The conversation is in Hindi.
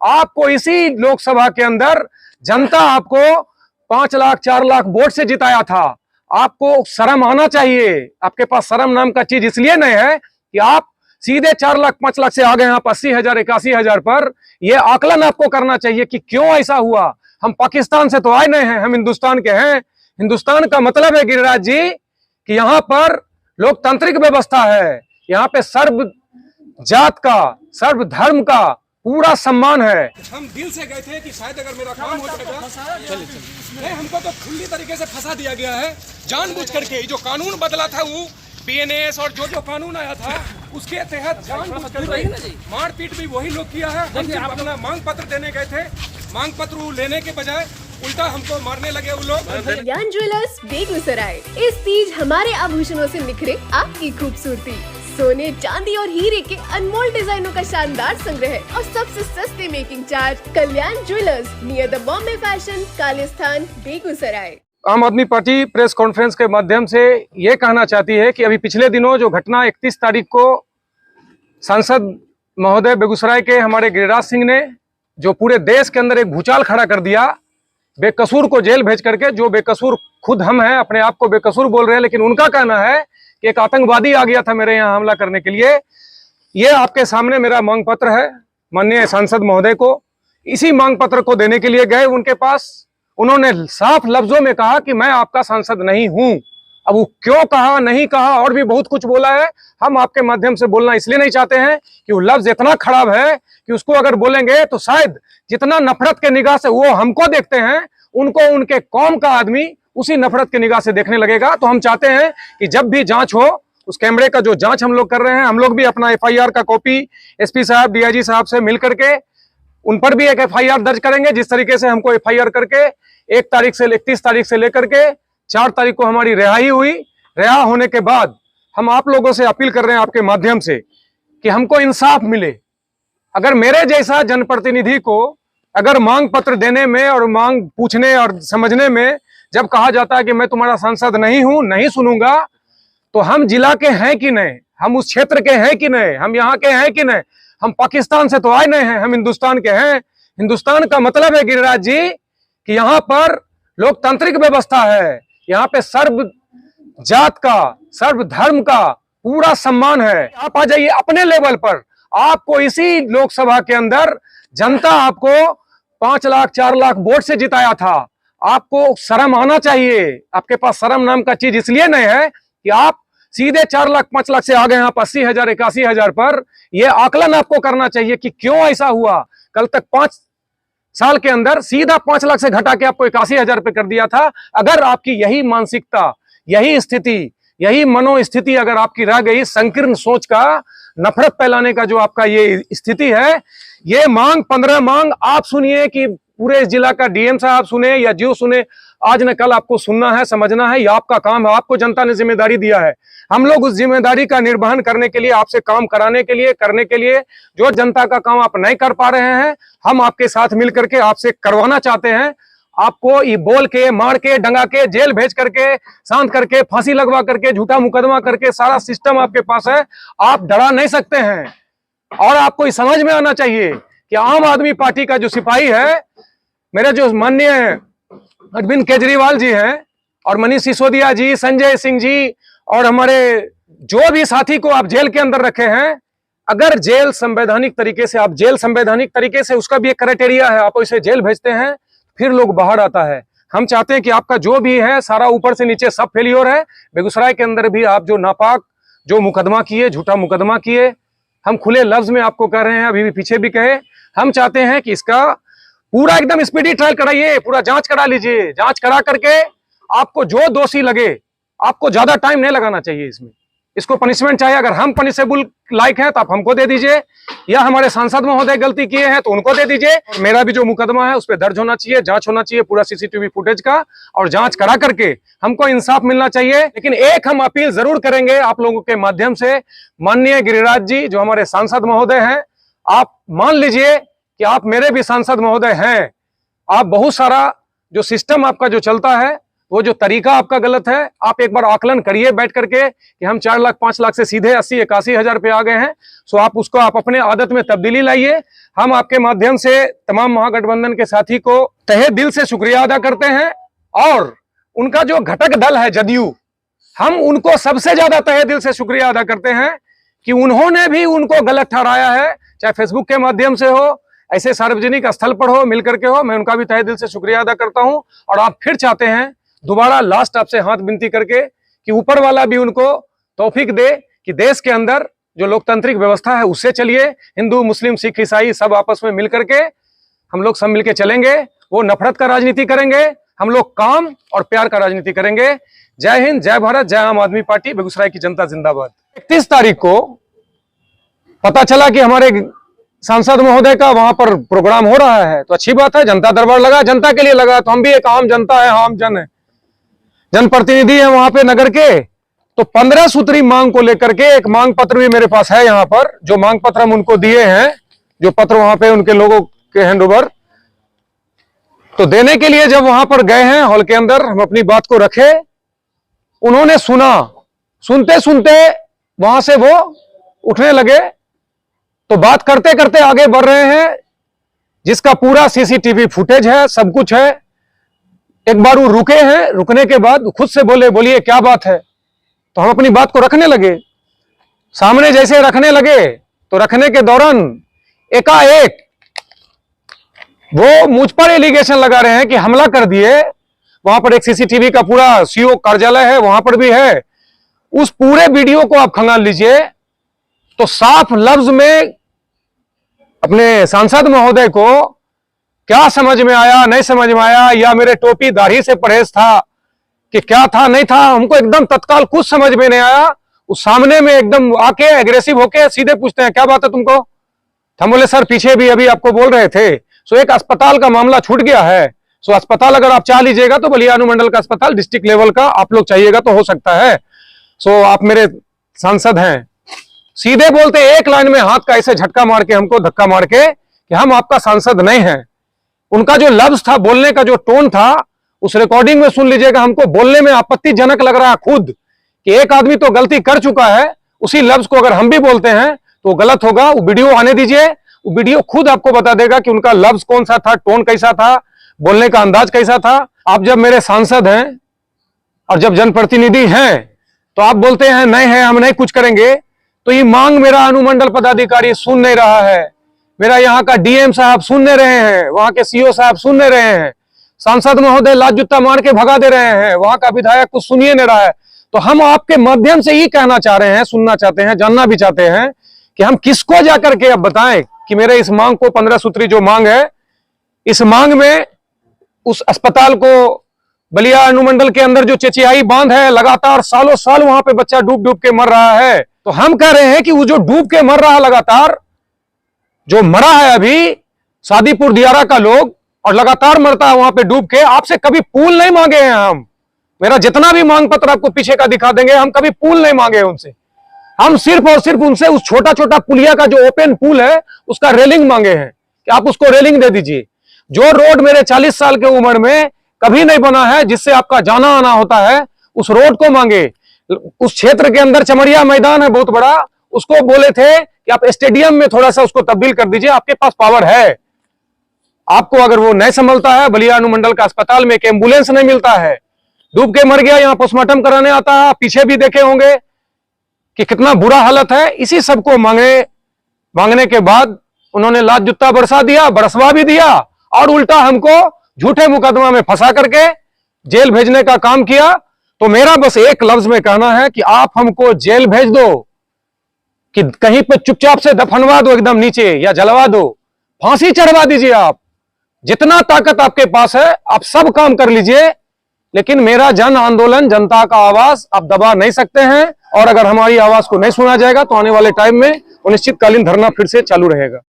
आपको इसी लोकसभा के अंदर जनता आपको 5 लाख 4 लाख वोट से जिताया था। आपको शर्म आना चाहिए। आपके पास शर्म नाम का चीज इसलिए नहीं है कि आप सीधे 4 लाख 5 लाख से आ गए हैं आप 80,000 81,000 पर। यह आकलन आपको करना चाहिए कि क्यों ऐसा हुआ। हम पाकिस्तान से तो आए नहीं हैं, हम हिंदुस्तान के हैं। हिंदुस्तान का मतलब है गिरिराज जी कि यहाँ पर लोकतांत्रिक व्यवस्था है, यहाँ पे सर्व जात का सर्व धर्म का पूरा सम्मान है। हम दिल से गए थे कि शायद अगर मेरा काम हो जाएगा। नहीं, हमको तो खुली तरीके से फंसा दिया गया है जानबूझ करके। जो कानून बदला था वो बीएनएस और जो कानून आया था उसके तहत जानबूझ करके मारपीट भी वही लोग किया है। हम अपना मांग पत्र देने गए थे, मांग पत्र लेने के बजाय उल्टा हमको मारने लगे वो लोग। कल्याण ज्वेलर्स बेगूसराय। इस तीज हमारे आभूषणों से निखरे आपकी खूबसूरती। सोने चांदी और हीरे के अनमोल डिजाइनों का शानदार संग्रह और सबसे सस्ते making charge. Kalyan jewellers near the Bombay fashion, Kalisthan, Begusarai. Aam Aadmi party press conference के माध्यम से ये कहना चाहती है कि अभी पिछले दिनों जो घटना 31 तारीख को सांसद महोदय बेगूसराय के हमारे गिरिराज सिंह ने जो पूरे देश के अंदर एक भूचाल खड़ा कर दिया, बेकसूर को जेल भेज करके, जो बेकसूर खुद हम हैं, अपने आप को बेकसूर बोल रहे हैं, लेकिन उनका कहना है कि एक आतंकवादी आ गया था मेरे यहाँ हमला करने के लिए। ये आपके सामने मेरा मांग पत्र है माननीय सांसद महोदय को। इसी मांग पत्र को देने के लिए गए उनके पास। उन्होंने साफ लफ्जों में कहा कि मैं आपका सांसद नहीं हूं। अब वो क्यों कहा, नहीं कहा, और भी बहुत कुछ बोला है। हम आपके माध्यम से बोलना इसलिए नहीं चाहते हैं कि वो लफ्ज इतना खराब है कि उसको अगर बोलेंगे तो शायद जितना नफरत के निगाह से वो हमको देखते हैं, उनको उनके कौम का आदमी उसी नफरत के निगाह से देखने लगेगा। तो हम चाहते हैं कि जब भी जांच हो, उस कैमरे का जो जांच हम लोग कर रहे हैं, हम लोग भी अपना एफआईआर का कॉपी एसपी साहब, डीआईजी साहब से मिल करके उन पर भी एक एफआईआर दर्ज करेंगे। जिस तरीके से हमको एफआईआर करके 1 तारीख से 31 तारीख से लेकर के 4 तारीख को हमारी रिहाई हुई। रिहा होने के बाद हम आप लोगों से अपील कर रहे हैं आपके माध्यम से कि हमको इंसाफ मिले। अगर मेरे जैसा जनप्रतिनिधि को अगर मांग पत्र देने में और मांग पूछने और समझने में जब कहा जाता है कि मैं तुम्हारा सांसद नहीं हूं, नहीं सुनूंगा, तो हम जिला के हैं कि नहीं, हम उस क्षेत्र के हैं कि नहीं, हम यहाँ के हैं कि नहीं। हम पाकिस्तान से तो आए नहीं हैं, हम हिंदुस्तान के हैं। हिंदुस्तान का मतलब है गिरिराज जी कि यहाँ पर लोकतांत्रिक व्यवस्था है, यहाँ पे सर्व जात का सर्व धर्म का पूरा सम्मान है। आप आ जाइए अपने लेवल पर। आपको इसी लोकसभा के अंदर जनता आपको 5 लाख 4 लाख वोट से जिताया था। आपको शर्म आना चाहिए। आपके पास शर्म नाम का चीज इसलिए नहीं है कि आप सीधे 4 लाख 5 लाख से आ गए हैं आप 80,000 81,000 पर। यह आकलन आपको करना चाहिए कि क्यों ऐसा हुआ। कल तक 5 साल के अंदर सीधा 5 लाख से घटा के आपको 81,000 पे कर दिया था। अगर आपकी यही मानसिकता, यही स्थिति, यही मनोस्थिति अगर आपकी रह गई, संकीर्ण सोच का, नफरत फैलाने का जो आपका ये स्थिति है, ये मांग 15 मांग आप सुनिए कि पूरे जिला का डीएम साहब सुने या जो सुने, आज न कल आपको सुनना है, समझना है। ये आपका काम है, आपको जनता ने जिम्मेदारी दिया है। हम लोग उस जिम्मेदारी का निर्वहन करने के लिए, आपसे काम कराने के लिए, करने के लिए, जो जनता का काम आप नहीं कर पा रहे हैं, हम आपके साथ मिल करके आपसे करवाना चाहते हैं। आपको ये बोल के, मार के, डंगा के, जेल भेज करके, शांत करके, फांसी लगवा करके, झूठा मुकदमा करके, सारा सिस्टम आपके पास है। आप डरा नहीं सकते हैं। और आपको ये समझ में आना चाहिए कि आम आदमी पार्टी का जो सिपाही है, मेरे जो माननीय अरविंद केजरीवाल जी हैं और मनीष सिसोदिया जी, संजय सिंह जी और हमारे जो भी साथी को आप जेल के अंदर रखे हैं, अगर जेल संवैधानिक तरीके से, आप जेल संवैधानिक तरीके से, उसका भी एक क्राइटेरिया है, आप इसे जेल भेजते हैं फिर लोग बाहर आता है। हम चाहते हैं कि आपका जो भी है सारा ऊपर से नीचे सब फेलियर है। बेगूसराय के अंदर भी आप जो नापाक जो मुकदमा किए, झूठा मुकदमा किए, हम खुले लफ्ज में आपको कह रहे हैं, अभी भी पीछे भी कहे, हम चाहते हैं कि इसका पूरा एकदम स्पीडी ट्रायल कराइए, पूरा जांच करा लीजिए। जांच करा करके आपको जो दोषी लगे, आपको ज्यादा टाइम नहीं लगाना चाहिए इसमें। इसको पनिशमेंट चाहिए। अगर हम पनिशेबल लायक हैं तो आप हमको दे दीजिए, या हमारे सांसद महोदय गलती किए हैं तो उनको दे दीजिए। मेरा भी जो मुकदमा है उस पर दर्ज होना चाहिए, जांच होना चाहिए पूरा सीसीटीवी फुटेज का, और जांच करा करके हमको इंसाफ मिलना चाहिए। लेकिन एक हम अपील जरूर करेंगे आप लोगों के माध्यम से, माननीय गिरिराज जी जो हमारे सांसद महोदय हैं, आप मान लीजिए कि आप मेरे भी सांसद महोदय हैं। आप बहुत सारा जो सिस्टम आपका जो चलता है, वो जो तरीका आपका गलत है। आप एक बार आकलन करिए बैठ करके कि हम 4 लाख 5 लाख से सीधे 80 81 हजार पे आ गए हैं। सो आप उसको आप अपने आदत में तब्दीली लाइए। हम आपके माध्यम से तमाम महागठबंधन के साथी को तहे दिल से शुक्रिया अदा करते हैं और उनका जो घटक दल है जदयू, हम उनको सबसे ज्यादा तहे दिल से शुक्रिया अदा करते हैं कि उन्होंने भी उनको गलत ठहराया है, चाहे फेसबुक के माध्यम से हो, ऐसे सार्वजनिक स्थल पर हो, मिलकर के हो। मैं उनका भी तहे दिल से शुक्रिया अदा करता हूं और आप फिर चाहते हैं दोबारा लास्ट आपसे हाथ विनती करके कि ऊपर वाला भी उनको तौफीक दे कि देश के अंदर जो लोकतांत्रिक व्यवस्था है उससे चलिए। हिंदू, मुस्लिम, सिख, ईसाई सब आपस में मिल करके हम लोग सब मिलके चलेंगे। वो नफरत का राजनीति करेंगे, हम लोग काम और प्यार का राजनीति करेंगे। जय हिंद, जय भारत, जय आम आदमी पार्टी, बेगूसराय की जनता जिंदाबाद। 31 तारीख को पता चला कि हमारे सांसद महोदय का वहां पर प्रोग्राम हो रहा है, तो अच्छी बात है, जनता दरबार लगा, जनता के लिए लगा, तो हम भी एक आम जनता है, आम जन है, जनप्रतिनिधि है वहां पे नगर के। तो 15 सूत्री मांग को लेकर के एक मांग पत्र भी मेरे पास है यहाँ पर, जो मांग पत्र हम उनको दिए हैं, जो पत्र वहां पे उनके लोगों के हैंड ओवर तो देने के लिए जब वहां पर गए हैं हॉल के अंदर, हम अपनी बात को रखे, उन्होंने सुना, सुनते सुनते वहां से वो उठने लगे। तो बात करते करते आगे बढ़ रहे हैं, जिसका पूरा सीसीटीवी फुटेज है, सब कुछ है। एक बार वो रुके हैं, रुकने के बाद खुद से बोले, बोलिए क्या बात है। तो हम अपनी बात को रखने लगे, सामने जैसे रखने लगे तो रखने के दौरान एकाएक वो मुझ पर एलिगेशन लगा रहे हैं कि हमला कर दिए। वहां पर एक सीसीटीवी का पूरा सीओ कार्यालय है, वहां पर भी है, उस पूरे वीडियो को आप खंगाल लीजिए तो साफ लफ्ज में अपने सांसद महोदय को क्या समझ में आया, नहीं समझ में आया, या मेरे टोपी दाढ़ी से परहेज था कि क्या था, नहीं था, हमको एकदम तत्काल कुछ समझ में नहीं आया। उस सामने में एकदम आके एग्रेसिव होके सीधे पूछते हैं क्या बात है तुमको। हम बोले सर पीछे भी अभी आपको बोल रहे थे, सो एक अस्पताल का मामला छूट गया है, सो अस्पताल अगर आप चाह लीजिएगा तो बलिया अनुमंडल का अस्पताल डिस्ट्रिक्ट लेवल का आप लोग चाहिएगा तो हो सकता है, सो आप मेरे सांसद हैं। सीधे बोलते एक लाइन में हाथ का ऐसे झटका मार के, हमको धक्का मार के कि हम आपका सांसद नहीं हैं। उनका जो लफ्ज था, बोलने का जो टोन था, उस रिकॉर्डिंग में सुन लीजिएगा, हमको बोलने में आपत्तिजनक लग रहा है खुद कि एक आदमी तो गलती कर चुका है, उसी लफ्ज को अगर हम भी बोलते हैं तो गलत होगा। वो वीडियो आने दीजिए, वो वीडियो खुद आपको बता देगा कि उनका लफ्ज कौन सा था, टोन कैसा था, बोलने का अंदाज कैसा था। आप जब मेरे सांसद हैं और जब जनप्रतिनिधि हैं तो आप बोलते हैं नहीं है, हम नहीं कुछ करेंगे, तो ये मांग मेरा अनुमंडल पदाधिकारी सुन नहीं रहा है, मेरा यहाँ का डीएम साहब सुन नहीं रहे हैं, वहां के सीओ साहब सुन नहीं रहे हैं, सांसद महोदय लात जूता मार के भगा दे रहे हैं, वहां का विधायक कुछ सुनिए नहीं रहा है। तो हम आपके माध्यम से ही कहना चाह रहे हैं, सुनना चाहते हैं, जानना भी चाहते हैं कि हम किसको जाकर के अब बताएं कि मेरे इस मांग को 15 सूत्री जो मांग है, इस मांग में उस अस्पताल को, बलिया अनुमंडल के अंदर जो चेचियाई बांध है, लगातार सालों साल वहां पे बच्चा डूब डूब के मर रहा है, तो हम कह रहे हैं कि वो जो डूब के मर रहा है लगातार, जो मरा है अभी शादीपुर दियारा का लोग और लगातार मरता है वहां पे डूब के, आपसे कभी पूल नहीं मांगे हैं हम। मेरा जितना भी मांग पत्र आपको पीछे का दिखा देंगे, हम कभी पूल नहीं मांगे उनसे। हम सिर्फ और सिर्फ उनसे उस छोटा छोटा पुलिया का जो ओपन पूल है उसका रेलिंग मांगे हैं कि आप उसको रेलिंग दे दीजिए। जो रोड मेरे 40 साल के उम्र में कभी नहीं बना है, जिससे आपका जाना आना होता है, उस रोड को मांगे। उस क्षेत्र के अंदर चमरिया मैदान है बहुत बड़ा, उसको बोले थे कि आप स्टेडियम में थोड़ा सा उसको तब्दील कर दीजिए, आपके पास पावर है। आपको अगर वो नहीं संभलता है, बलिया अनुमंडल का अस्पताल में एक एम्बुलेंस नहीं मिलता है, डूब के मर गया, यहाँ पोस्टमार्टम कराने आता है, पीछे भी देखे होंगे कि कितना बुरा हालत है। इसी सबको मांगने के बाद उन्होंने लात जूता बरसा दिया, बरसवा भी दिया, और उल्टा हमको झूठे मुकदमा में फंसा करके जेल भेजने का काम किया। तो मेरा बस एक लफ्ज में कहना है कि आप हमको जेल भेज दो, कि कहीं पे चुपचाप से दफनवा दो एकदम नीचे, या जलवा दो, फांसी चढ़वा दीजिए। आप जितना ताकत आपके पास है आप सब काम कर लीजिए, लेकिन मेरा जन आंदोलन, जनता का आवाज आप दबा नहीं सकते हैं। और अगर हमारी आवाज को नहीं सुना जाएगा तो आने वाले टाइम में निश्चितकालीन धरना फिर से चालू रहेगा।